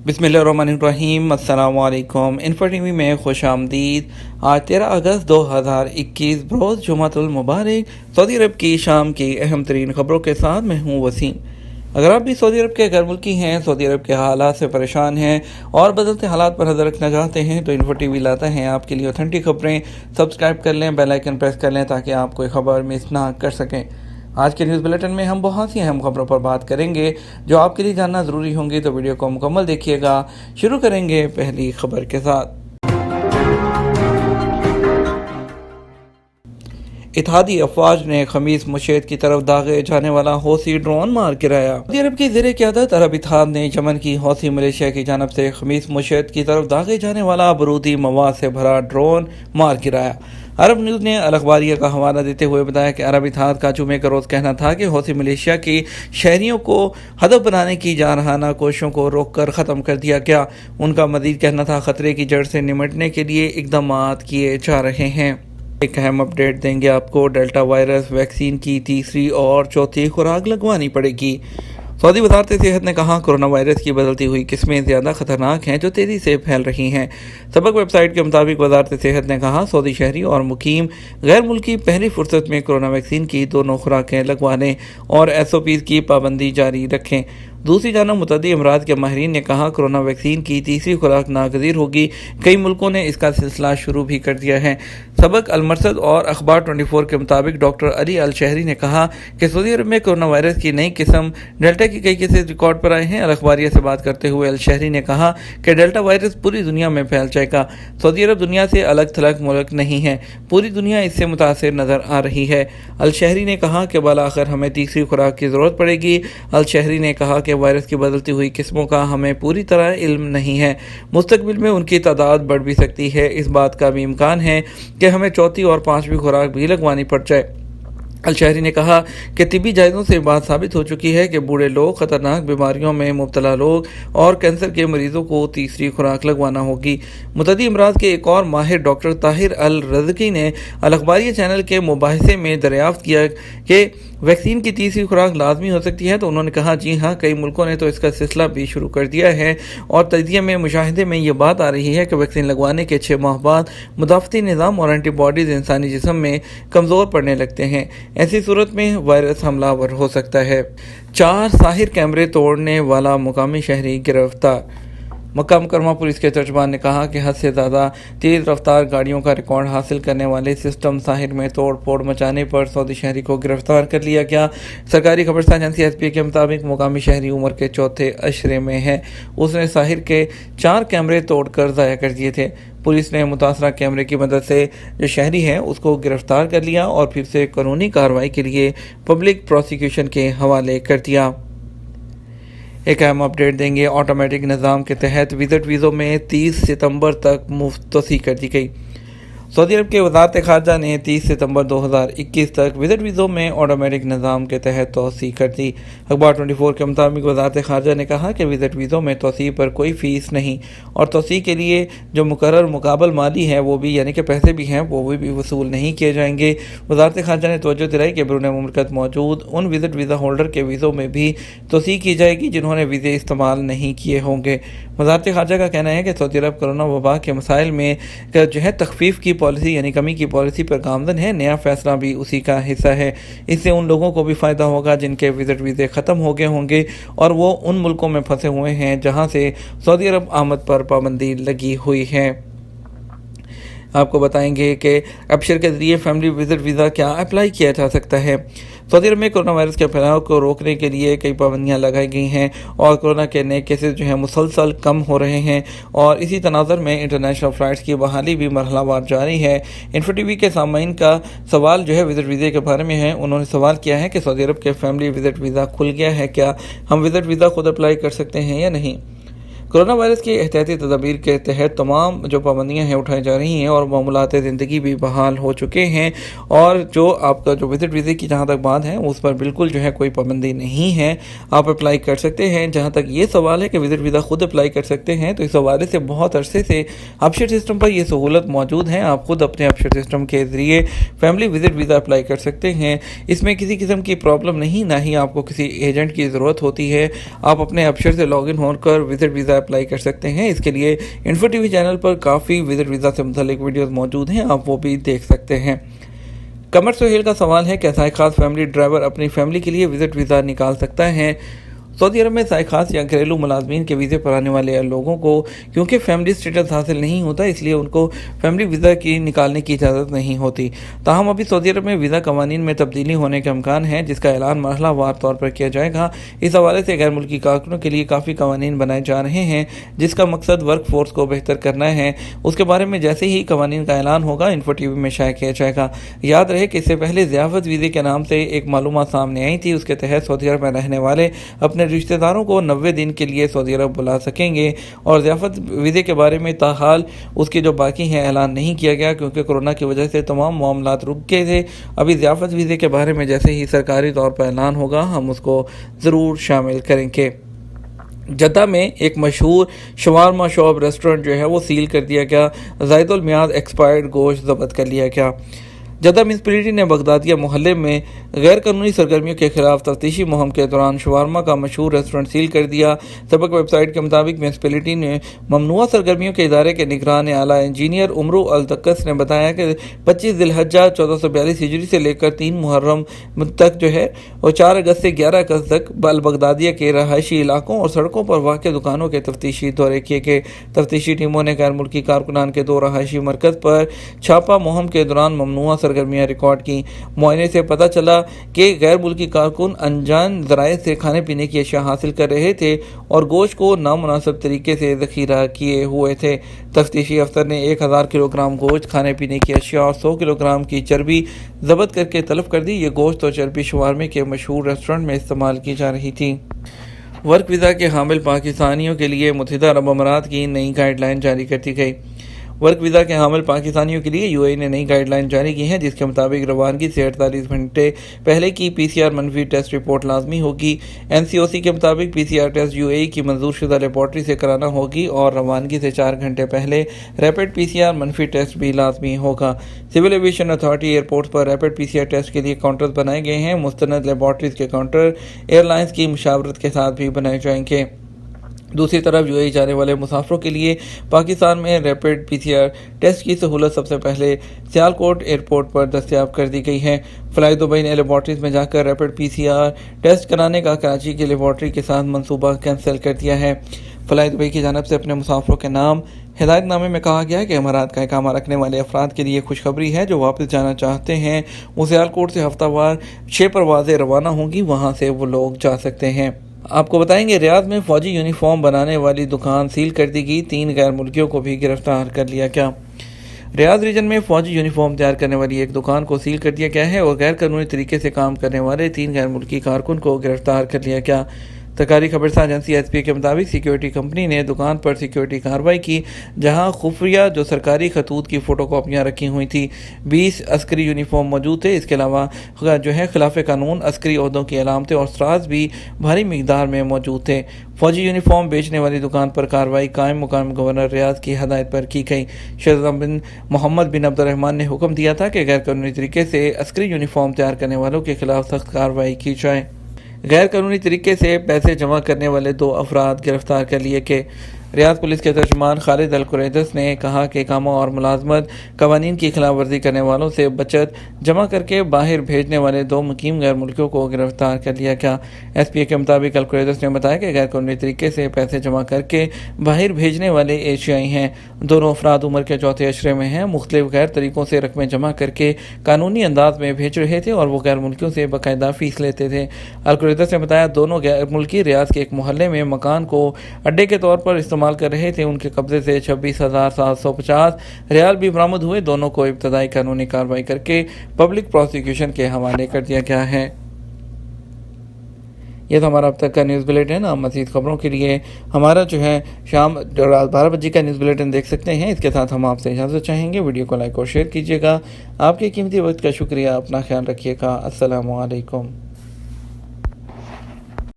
बिस्मिल्लाहिर्रहमानिर्रहीम। अस्सलाम वालेकुम। इन्फो टीवी में खुश आमदीद। आज 13 अगस्त 2021 बरोज़ जुमातुल मुबारक सऊदी अरब की शाम की अहम तरीन खबरों के साथ मैं हूँ वसीम। अगर आप भी सऊदी अरब के घर मुल्की हैं, सऊदी अरब के हालात से परेशान हैं और बदलते हालात पर नज़र रखना चाहते हैं तो इन्फो टीवी लाता है आपके लिए ऑथेंटिक खबरें। सब्सक्राइब कर लें, बेल आइकन प्रेस कर लें ताकि आप कोई खबर मिस ना कर सकें। आज के न्यूज़ बुलेटिन में हम बहुत सी अहम खबरों पर बात करेंगे जो आपके लिए जानना ज़रूरी होंगी, तो वीडियो को मुकम्मल देखिएगा। शुरू करेंगे पहली खबर के साथ। इत्तेहादी अफवाज ने खमीस मुशैद की तरफ दागे जाने वाला हौसी ड्रोन मार गिराया। सऊदी अरब की ज़ेर क़यादत अरब इत्तेहाद ने यमन की हौसी मलेशिया की जानब से खमीस मुशैद की तरफ दागे जाने वाला बारूदी मवाद से भरा ड्रोन मार गिराया। अरब न्यूज़ ने अल अखबारिया का हवाला देते हुए बताया कि अरब इत्तेहाद का जुमे का रोज़ कहना था कि हौसी मलेशिया की शहरियों को हदफ बनाने की जारहाना कोशिशों को रोक कर ख़त्म कर दिया गया। उनका मज़ीद कहना था खतरे की जड़ से निमटने के लिए इक़दाम किए जा रहे हैं। एक अहम अपडेट देंगे आपको। डेल्टा वायरस वैक्सीन की तीसरी और चौथी खुराक लगवानी पड़ेगी। सऊदी वज़ारत सेहत ने कहा कोरोना वायरस की बदलती हुई किस्में ज़्यादा ख़तरनाक हैं जो तेज़ी से फैल रही हैं। सबक वेबसाइट के मुताबिक वज़ारत सेहत ने कहा सऊदी शहरी और मुकीम गैर मुल्की पहली फुर्सत में कोरोना वैक्सीन की दोनों खुराकें लगवाने और SOPs की पाबंदी जारी रखें। दूसरी जानब मुतअद्दी अमराज के माहिरीन ने कहा कोरोना वैक्सीन की तीसरी खुराक नागज़ीर होगी। कई मुल्कों ने इसका सिलसिला शुरू भी कर दिया है। सबक अल-मरसद और अखबार 24 के मुताबिक डॉक्टर अली अल शहरी ने कहा कि सऊदी अरब में कोरोना वायरस की नई किस्म डेल्टा की कई केसेस रिकॉर्ड पर आए हैं। अल अखबारिया से बात करते हुए अल शहरी ने कहा कि डेल्टा वायरस पूरी दुनिया में फैल जाएगा। सऊदी अरब दुनिया से अलग थलग मुल्क नहीं है, पूरी दुनिया इससे मुतासिर नज़र आ रही है। अल शहरी ने कहा कि बालाखिर हमें तीसरी खुराक की ज़रूरत पड़ेगी। अल शहरी ने कहा कि वायरस की बदलती हुई किस्मों का हमें पूरी तरह इल्म नहीं है, मुस्तकबिल में उनकी तादाद बढ़ भी सकती है। इस बात का भी इम्कान है कि हमें चौथी और पांचवी खुराक भी लगवानी पड़ जाए। अल शहरी ने कहा कि तिब्बी जायज़ों से बात साबित हो चुकी है कि बूढ़े लोग, ख़तरनाक बीमारियों में मुब्तला लोग और कैंसर के मरीजों को तीसरी खुराक लगवाना होगी। मुतअद्दी अमराज के एक और माहिर डॉक्टर ताहिर अल रज़की ने अल अखबारिया चैनल के मुबाहिसे में दरियाफ्त किया कि वैक्सीन की तीसरी खुराक लाजमी हो सकती है, तो उन्होंने कहा जी हाँ, कई मुल्कों ने तो इसका सिलसिला भी शुरू कर दिया है और तजिए में मुशाहिदे में ये बात आ रही है कि वैक्सीन लगवाने के 6 माह बाद मुदाफ़ती निज़ाम और एंटीबॉडीज़ इंसानी जिस्म में कमज़ोर पड़ने लगते हैं। ऐसी सूरत में वायरस हमलावर हो सकता है। 4 साहिर कैमरे तोड़ने वाला मुकामी शहरी गिरफ्तार। मक्का मुकरमा पुलिस के तर्जमान ने कहा कि हद से ज़्यादा तेज़ रफ्तार गाड़ियों का रिकॉर्ड हासिल करने वाले सिस्टम साहिर में तोड़ फोड़ मचाने पर सऊदी शहरी को गिरफ्तार कर लिया गया। सरकारी खबरसां एजेंसी SPA के मुताबिक मुकामी शहरी उम्र के चौथे अशरे में है। उसने साहिर के 4 कैमरे तोड़कर ज़ाया कर दिए थे। पुलिस ने मुतासरा कैमरे की मदद से जो शहरी है उसको गिरफ्तार कर लिया और फिर से कानूनी कार्रवाई के लिए पब्लिक प्रोसिक्यूशन के हवाले कर दिया। एक अहम अपडेट देंगे। ऑटोमेटिक निज़ाम के तहत विज़िट वीज़ों में 30 सितंबर तक मुफ्त तोसी कर दी गई। सऊदी अरब के वज़ारत ख़ारजा ने 30 सितंबर 2021 तक विज़िट वीज़ों में ऑटोमेटिक निज़ाम के तहत तोसी कर दी। अखबार 24 के मुताबिक वज़ारत ख़ारजा ने कहा कि विज़िट वीज़ों में तोसी पर कोई फ़ीस नहीं और तोसी के लिए जो मुकर्रर मुकाबल माली है वो भी यानी कि पैसे भी हैं वो भी वसूल नहीं किए जाएंगे। वज़ारत ख़ारजा ने तवज्जो दिलाई कि बैरून मुल्क मौजूद उन विज़िट वीज़ा होल्डर के वीज़ों में भी तोसी की जाएगी जिन्होंने वीज़े इस्तेमाल नहीं किए होंगे। वज़ारत ख़ारजा का कहना है कि सऊदी अरब कोरोना वबा के मसाइल में जो है तखफीफ की पॉलिसी यानी कमी की पॉलिसी पर गामजन है। नया फैसला भी उसी का हिस्सा है। इससे उन लोगों को भी फ़ायदा होगा जिनके विज़िट वीज़े ख़त्म हो गए होंगे और वो उन मुल्कों में फंसे हुए हैं जहां से सऊदी अरब आमद पर पाबंदी लगी हुई है। आपको बताएंगे कि अबशर के ज़रिए फैमिली विज़िट वीज़ा क्या अप्लाई किया जा सकता है। सऊदी अरब में कोरोना वायरस के फैलाव को रोकने के लिए कई पाबंदियां लगाई गई हैं और कोरोना के नए केसेस जो हैं मुसलसल कम हो रहे हैं और इसी तनाज़ुर में इंटरनेशनल फ़्लाइट्स की बहाली भी मरहलावार जारी है। इन्फो टीवी के सामाईन का सवाल जो है विज़िट वीज़े के बारे में है। उन्होंने सवाल किया है कि सऊदी अरब के फैमिली विज़िट वीज़ा खुल गया है, क्या हम विज़िट वीज़ा खुद अप्लाई कर सकते हैं या नहीं। कोरोना वायरस की एहतियाती तदाबीर के तहत तमाम जो पाबंदियाँ हैं उठाई जा रही हैं और मामूलात ज़िंदगी भी बहाल हो चुके हैं और जो आपका जो विज़िट वीज़े की जहाँ तक बात है उस पर बिल्कुल जो है कोई पाबंदी नहीं है, आप अप्लाई कर सकते हैं। जहाँ तक ये सवाल है कि विज़िट वीज़ा खुद अप्लाई कर सकते हैं तो इस हवाले से बहुत अरसे से अपशर सिस्टम पर यह सहूलत मौजूद है। आप खुद अपने अपशर सिस्टम के ज़रिए फैमिली विज़िट वीज़ा अप्लाई कर सकते हैं। इसमें किसी किस्म की प्रॉब्लम नहीं, ना ही आपको किसी एजेंट की ज़रूरत होती है। आप अपने अपशर से लॉगिन होकर विज़िट वीज़ा اپلائی کر سکتے ہیں۔ اس کے لیے انفو ٹی وی چینل پر کافی وزٹ ویزا سے متعلق ویڈیوز موجود ہیں، آپ وہ بھی دیکھ سکتے ہیں۔ قمر سہیل کا سوال ہے کہ سائے خاص فیملی ڈرائیور اپنی فیملی کے لیے وزٹ ویزا نکال سکتا ہے؟ سعودی عرب میں سائے خاص یا گھریلو ملازمین کے ویزے پر آنے والے لوگوں کو کیونکہ فیملی سٹیٹس حاصل نہیں ہوتا، اس لیے ان کو فیملی ویزا کی نکالنے کی اجازت نہیں ہوتی۔ تاہم ابھی سعودی عرب میں ویزا قوانین میں تبدیلی ہونے کا امکان ہے، جس کا اعلان مرحلہ وار طور پر کیا جائے گا۔ اس حوالے سے غیر ملکی کارکنوں کے لیے کافی قوانین بنائے جا رہے ہیں، جس کا مقصد ورک فورس کو بہتر کرنا ہے۔ اس کے بارے میں جیسے ہی قوانین کا اعلان ہوگا انفو ٹی وی میں شائع کیا جائے گا۔ یاد رہے کہ اس سے پہلے ضیافت ویزے کے نام سے ایک معلومات سامنے آئی تھی، اس کے تحت سعودی عرب میں رہنے والے اپنے رشتہ داروں کو 90 دن کے لیے سعودی عرب بلا سکیں گے، اور ضیافت ویزے کے بارے میں تاحال اس کے جو باقی ہیں اعلان نہیں کیا گیا، کیونکہ کورونا کی وجہ سے تمام معاملات رک گئے تھے۔ ابھی ضیافت ویزے کے بارے میں جیسے ہی سرکاری طور پر اعلان ہوگا ہم اس کو ضرور شامل کریں گے۔ جدہ میں ایک مشہور شوارما شاپ ریسٹورنٹ جو ہے وہ سیل کر دیا گیا، زائد المیعاد ایکسپائرڈ گوشت ضبط کر لیا گیا۔ جدہ میونسپلٹی نے بغدادیہ محلے میں غیر قانونی سرگرمیوں کے خلاف تفتیشی مہم کے دوران شوارما کا مشہور ریسٹورنٹ سیل کر دیا۔ سابق ویب سائٹ کے مطابق میونسپلٹی نے ممنوعہ سرگرمیوں کے ادارے کے نگران اعلیٰ انجینئر عمرو الدکس نے بتایا کہ 25 ذی الحجہ 1442 ہجری سے لے کر 3 محرم تک جو ہے اور 4 اگست سے 11 اگست تک بغدادیہ کے رہائشی علاقوں اور سڑکوں پر واقع دکانوں کے تفتیشی دورے کیے گئے۔ تفتیشی ٹیموں نے غیر ملکی کارکنان کے 2 رہائشی مرکز پر چھاپا مہم کے دوران ممنوعہ سرگرمیاں ریکارڈ کی۔ معائنے سے پتہ چلا کہ غیر ملکی کارکن انجان ذرائع سے کھانے پینے کی اشیاء حاصل کر رہے تھے اور گوشت کو نامناسب طریقے سے ذخیرہ کیے ہوئے تھے۔ تفتیشی افسر نے 1000 کلو گرام گوشت، کھانے پینے کی اشیاء اور 100 کلو گرام کی چربی ضبط کر کے طلب کر دی۔ یہ گوشت اور چربی شوارمے کے مشہور ریسٹورنٹ میں استعمال کی جا رہی تھی۔ ورک ویزا کے حامل پاکستانیوں کے لیے متحدہ عرب امارات کی نئی گائیڈ لائن جاری کر دی گئی۔ ورک ویزا کے حامل پاکستانیوں کے لیے یو اے ای نے نئی گائیڈ لائن جاری کی ہے، جس کے مطابق روانگی سے 48 گھنٹے پہلے کی پی سی آر منفی ٹیسٹ رپورٹ لازمی ہوگی۔ این سی او سی کے مطابق پی سی آر ٹیسٹ یو اے ای کی منظور شدہ لیبارٹری سے کرانا ہوگی اور روانگی سے 4 گھنٹے پہلے ریپڈ پی سی آر منفی ٹیسٹ بھی لازمی ہوگا۔ سول ایویشن اتھارٹی ایئرپورٹ پر ریپڈ پی سی آر ٹیسٹ کے لیے کاؤنٹرز بنائے گئے ہیں۔ مستند لیبارٹریز کے کاؤنٹر ایئر لائنز کی مشاورت کے ساتھ بھی بنائے جائیں گے۔ دوسری طرف یو اے ای جانے والے مسافروں کے لیے پاکستان میں ریپڈ پی سی آر ٹیسٹ کی سہولت سب سے پہلے سیالکوٹ ایئرپورٹ پر دستیاب کر دی گئی ہے۔ فلائی دبئی نے لیبارٹریز میں جا کر ریپڈ پی سی آر ٹیسٹ کرانے کا کراچی کی لیبارٹری کے ساتھ منصوبہ کینسل کر دیا ہے۔ فلائی دبئی کی جانب سے اپنے مسافروں کے نام ہدایت نامے میں کہا گیا ہے کہ امارات کا اقامہ رکھنے والے افراد کے لیے خوشخبری ہے، جو واپس جانا چاہتے ہیں وہ سیالکوٹ سے ہفتہ وار 6 پروازیں روانہ ہوں گی، وہاں سے وہ لوگ جا سکتے ہیں۔ آپ کو بتائیں گے ریاض میں فوجی یونیفارم بنانے والی دکان سیل کر دی گئی، 3 غیر ملکیوں کو بھی گرفتار کر لیا گیا۔ ریاض ریجن میں فوجی یونیفارم تیار کرنے والی ایک دکان کو سیل کر دیا گیا ہے اور غیر قانونی طریقے سے کام کرنے والے 3 غیر ملکی کارکن کو گرفتار کر لیا گیا۔ سرکاری خبرساز ایجنسی ایس پی اے کے مطابق سیکیورٹی کمپنی نے دکان پر سیکیورٹی کارروائی کی، جہاں خفیہ جو سرکاری خطوط کی فوٹو کاپیاں رکھی ہوئی تھیں۔ 20 عسکری یونیفارم موجود تھے۔ اس کے علاوہ جو ہے خلاف قانون عسکری عہدوں کی علامتیں اور اسٹراز بھی بھاری مقدار میں موجود تھے۔ فوجی یونیفارم بیچنے والی دکان پر کارروائی قائم مقام گورنر ریاض کی ہدایت پر کی گئی۔ شہزادہ بن محمد بن عبد الرحمن نے حکم دیا تھا کہ غیر قانونی طریقے سے عسکری یونیفارم تیار کرنے والوں کے خلاف سخت کارروائی کی جائے۔ غیر قانونی طریقے سے پیسے جمع کرنے والے 2 افراد گرفتار کر لیے گئے۔ ریاض پولیس کے ترجمان خالد القریدس نے کہا کہ اقامہ اور ملازمت قوانین کی خلاف ورزی کرنے والوں سے بچت جمع کر کے باہر بھیجنے والے 2 مقیم غیر ملکیوں کو گرفتار کر لیا گیا۔ ایس پی اے کے مطابق القریدس نے بتایا کہ غیر قانونی طریقے سے پیسے جمع کر کے باہر بھیجنے والے ایشیائی ہیں۔ دونوں افراد عمر کے 4تھے عشرے میں ہیں، مختلف غیر طریقوں سے رقمیں جمع کر کے قانونی انداز میں بھیج رہے تھے اور وہ غیر ملکیوں سے باقاعدہ فیس لیتے تھے۔ القریدس نے بتایا دونوں غیر ملکی ریاض کے ایک محلے میں مکان کو اڈے کے طور پر استعمال کر رہے تھے۔ ان کے قبضے سے 26,750 ریال بھی برآمد ہوئے۔ دونوں کو ابتدائی قانونی کارروائی کر کے پبلک پروسیکیوشن کے حوالے کر دیا گیا ہے۔ یہ تو ہمارا اب تک کا نیوز بلیٹن۔ آپ مزید خبروں کے لیے ہمارا جو ہے شام 12 بجے کا نیوز بلیٹن دیکھ سکتے ہیں۔ اس کے ساتھ ہم آپ سے اجازت چاہیں گے، ویڈیو کو لائک اور شیئر کیجیے گا۔ آپ کے قیمتی وقت کا شکریہ، اپنا خیال رکھیے گا۔ السلام علیکم۔